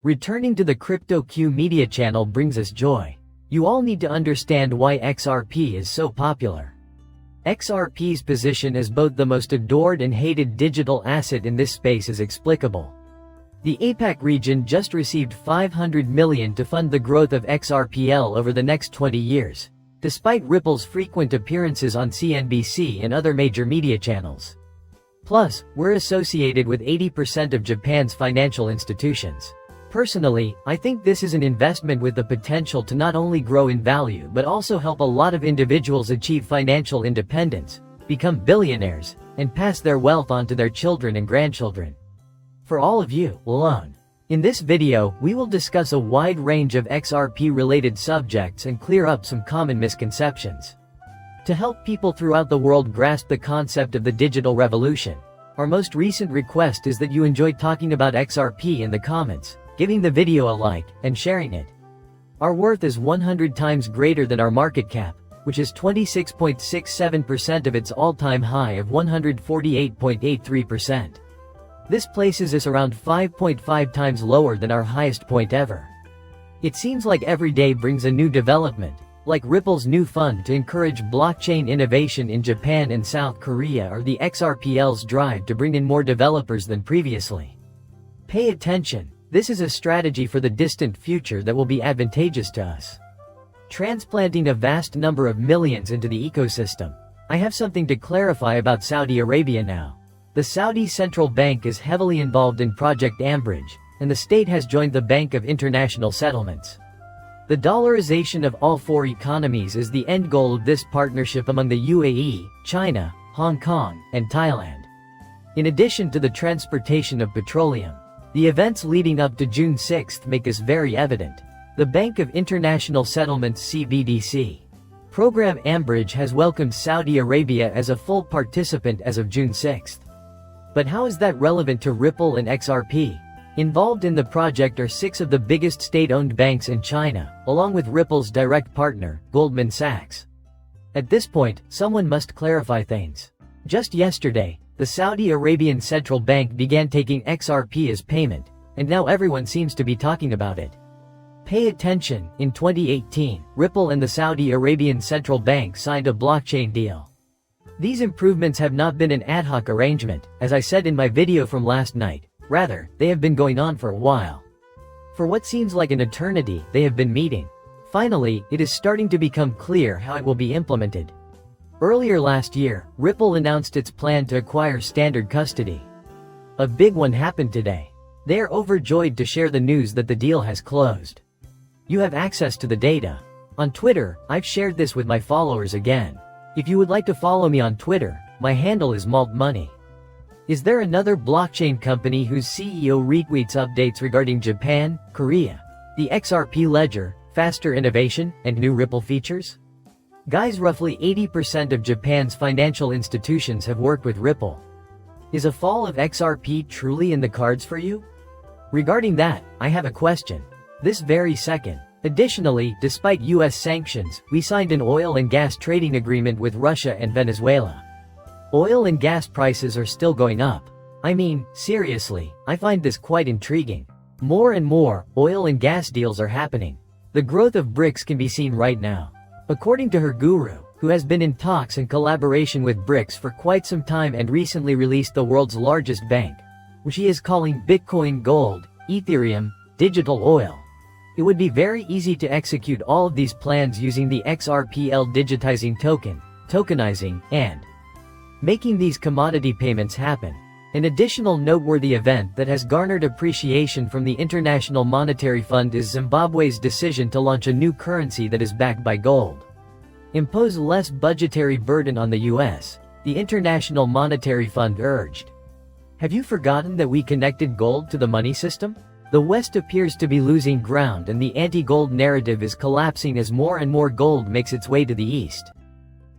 Returning to the CryptoQ media channel brings us joy. You all need to understand why XRP is so popular. XRP's position as both the most adored and hated digital asset in this space is explicable. The APAC region just received $500 million to fund the growth of XRPL over the next 20 years, despite Ripple's frequent appearances on CNBC and other major media channels. Plus, we're associated with 80% of Japan's financial institutions. Personally, I think this is an investment with the potential to not only grow in value but also help a lot of individuals achieve financial independence, become billionaires, and pass their wealth on to their children and grandchildren. For all of you, alone. In this video, we will discuss a wide range of XRP-related subjects and clear up some common misconceptions. To help people throughout the world grasp the concept of the digital revolution, our most recent request is that you enjoy talking about XRP in the comments, giving the video a like, and sharing it. Our worth is 100 times greater than our market cap, which is 26.67% of its all-time high of 148.83%. This places us around 5.5 times lower than our highest point ever. It seems like every day brings a new development, like Ripple's new fund to encourage blockchain innovation in Japan and South Korea, or the XRPL's drive to bring in more developers than previously. Pay attention, this is a strategy for the distant future that will be advantageous to us. Transplanting a vast number of millions into the ecosystem. I have something to clarify about Saudi Arabia now. The Saudi Central Bank is heavily involved in Project Ambridge, and the state has joined the Bank of International Settlements. The dollarization of all four economies is the end goal of this partnership among the UAE, China, Hong Kong, and Thailand. In addition to the transportation of petroleum, the events leading up to June 6 make this very evident. The Bank of International Settlements (CBDC) program Ambridge has welcomed Saudi Arabia as a full participant as of June 6. But how is that relevant to Ripple and XRP? Involved in the project are 6 of the biggest state-owned banks in China, along with Ripple's direct partner, Goldman Sachs. At this point, someone must clarify things. Just yesterday, the Saudi Arabian Central Bank began taking XRP as payment, and now everyone seems to be talking about it. Pay attention, in 2018, Ripple and the Saudi Arabian Central Bank signed a blockchain deal. These improvements have not been an ad hoc arrangement, as I said in my video from last night. Rather, they have been going on for a while. For what seems like an eternity, they have been meeting. Finally, it is starting to become clear how it will be implemented. Earlier last year, Ripple announced its plan to acquire Standard Custody. A big one happened today. They are overjoyed to share the news that the deal has closed. You have access to the data. On Twitter, I've shared this with my followers again. If you would like to follow me on Twitter, my handle is maltmoney. Is there another blockchain company whose CEO retweets updates regarding Japan, Korea, the XRP ledger, faster innovation, and new Ripple features? Guys, roughly 80% of Japan's financial institutions have worked with Ripple. Is a fall of XRP truly in the cards for you? Regarding that, I have a question. This very second. Additionally, despite US sanctions, we signed an oil and gas trading agreement with Russia and Venezuela. Oil and gas prices are still going up. I mean, seriously, I find this quite intriguing. More and more, oil and gas deals are happening. The growth of BRICS can be seen right now. According to her guru, who has been in talks and collaboration with BRICS for quite some time and recently released the world's largest bank, which he is calling Bitcoin, gold, Ethereum, digital oil. It would be very easy to execute all of these plans using the XRPL digitizing token, tokenizing, and making these commodity payments happen. An additional noteworthy event that has garnered appreciation from the International Monetary Fund is Zimbabwe's decision to launch a new currency that is backed by gold. Impose less budgetary burden on the US, the International Monetary Fund urged. Have you forgotten that we connected gold to the money system? The West appears to be losing ground and the anti-gold narrative is collapsing as more and more gold makes its way to the East.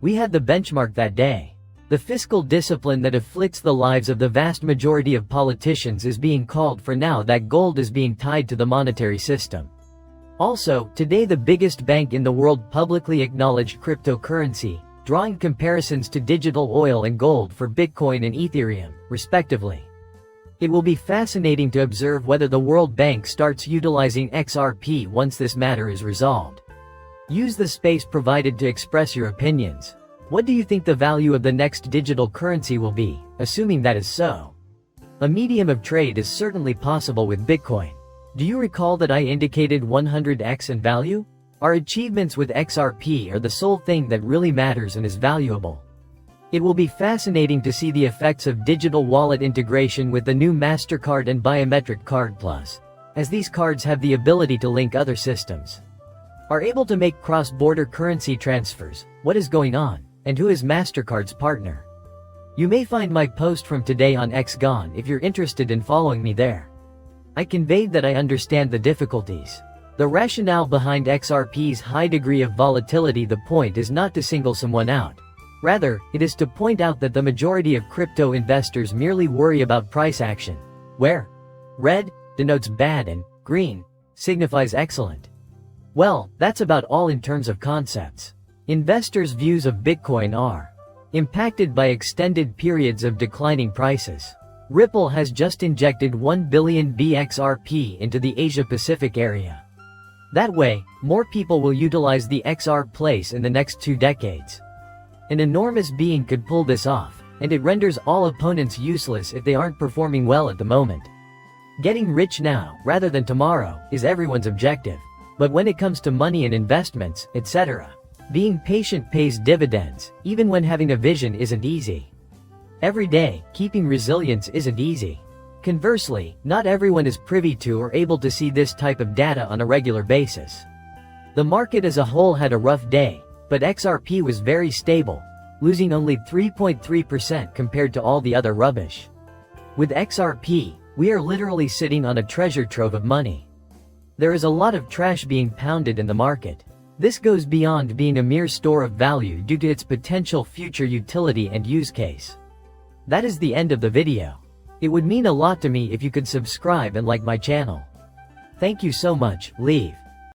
We had the benchmark that day. The fiscal discipline that afflicts the lives of the vast majority of politicians is being called for now that gold is being tied to the monetary system. Also, today the biggest bank in the world publicly acknowledged cryptocurrency, drawing comparisons to digital oil and gold for Bitcoin and Ethereum, respectively. It will be fascinating to observe whether the World Bank starts utilizing XRP once this matter is resolved. Use the space provided to express your opinions. What do you think the value of the next digital currency will be, assuming that is so? A medium of trade is certainly possible with Bitcoin. Do you recall that I indicated 100x in value? Our achievements with XRP are the sole thing that really matters and is valuable. It will be fascinating to see the effects of digital wallet integration with the new MasterCard and Biometric Card Plus, as these cards have the ability to link other systems. Are able to make cross-border currency transfers. What is going on, and who is MasterCard's partner? You may find my post from today on X gone if you're interested in following me there. I conveyed that I understand the difficulties. The rationale behind XRP's high degree of volatility. The point is not to single someone out. Rather, it is to point out that the majority of crypto investors merely worry about price action, where red denotes bad and green signifies excellent. Well, that's about all in terms of concepts. Investors' views of Bitcoin are impacted by extended periods of declining prices. Ripple has just injected 1 billion BXRP into the Asia-Pacific area. That way, more people will utilize the XR place in the next 2 decades. An enormous being could pull this off, and it renders all opponents useless if they aren't performing well at the moment. Getting rich now, rather than tomorrow, is everyone's objective. But when it comes to money and investments, etc., being patient pays dividends, even when having a vision isn't easy. Every day, keeping resilience isn't easy. Conversely, not everyone is privy to or able to see this type of data on a regular basis. The market as a whole had a rough day, but XRP was very stable, losing only 3.3% compared to all the other rubbish. With XRP, we are literally sitting on a treasure trove of money. There is a lot of trash being pounded in the market. This goes beyond being a mere store of value due to its potential future utility and use case. That is the end of the video. It would mean a lot to me if you could subscribe and like my channel. Thank you so much. Leave.